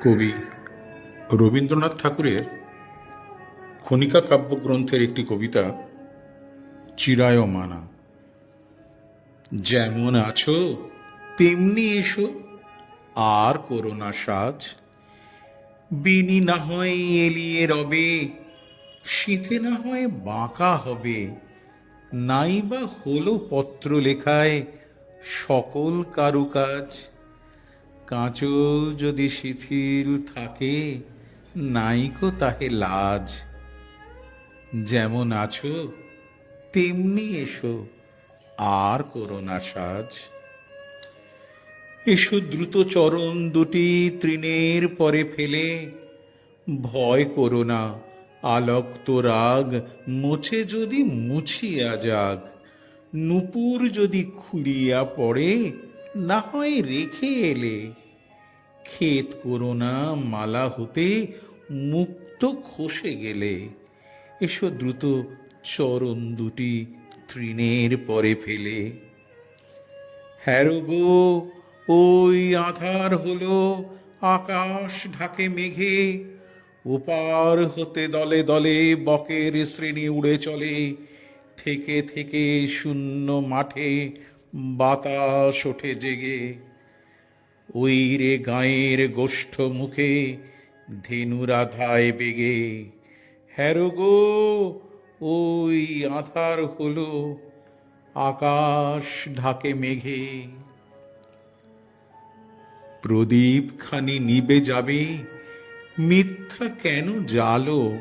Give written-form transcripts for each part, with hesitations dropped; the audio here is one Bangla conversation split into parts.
কবি রবীন্দ্রনাথ ঠাকুরের খনিকা কাব্যগ্রন্থের একটি কবিতা চিরায়মানা। যেমন আছো তেমনি এসো, আর করো না সাজ। বেনি না হয় এলিয়ে রবে, শীতে না হয় বাঁকা হবে। নাই বা হলো পত্র লেখায় সকল কারুকাজ। কাঁচল যদি শিথিল থাকে, নাইকো তাহে লাজ। যেমন আছো তেমনি এসো, আর করো না সাজ। এসো দ্রুত চরণ দুটি তৃণের পরে ফেলে, ভয় করো না আলক্ত রাগ মোছে যদি মুছিয়া যাক। নূপুর যদি খুলিয়া পড়ে, না হয় রেখে এলে। ক্ষেত করো না মালা হতে মুক্ত খসে গেলে। এসো দ্রুত চরণ দুটি তৃণের পরে ফেলে। হ্যারো গো, ওই আধার হলো আকাশ ঢাকে মেঘে। ওপার হতে দলে দলে বকের শ্রেণী উড়ে চলে। থেকে থেকে শূন্য মাঠে বাতাস ওঠে জেগে। ওই রে গাঁয়ের গোষ্ঠ মুখে ধেনুরা ধায় বেগে। হ্যারো গো, ওই আধার হলো আকাশ ঢাকে মেঘে। প্রদীপ খানি নিবে যাবে, মিথ্যা কেন জালো?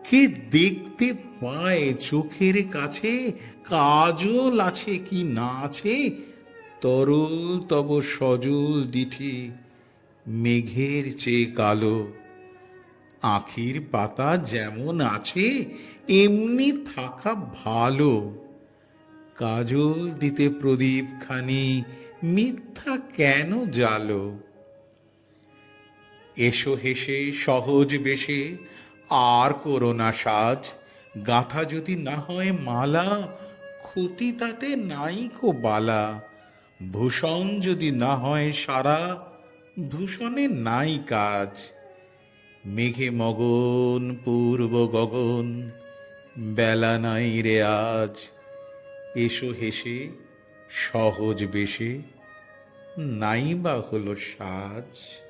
কে দেখতে পায় চোখের কাছে, কাজল আছে কি না আছে? তরল তব সজল দিঠি মেঘের চেয়ে কালো। আখির পাতা যেমন আছে এমনি থাকা ভালো। কাজল দিতে প্রদীপ খানি, মিথ্যা কেন জালো? এসো হেসে সহজ বেশে, আর করো না সাজ। গাঁথা যদি না হয় মালা, ক্ষতি তাতে নাইকো বালা। ভূষণ যদি না হয় সারা, ভূষণে নাই কাজ। মেঘে মগন পূর্ব গগন, বেলা নাই রে আজ। এসো হেসে সহজ বেশে, নাই বা হলো সাজ।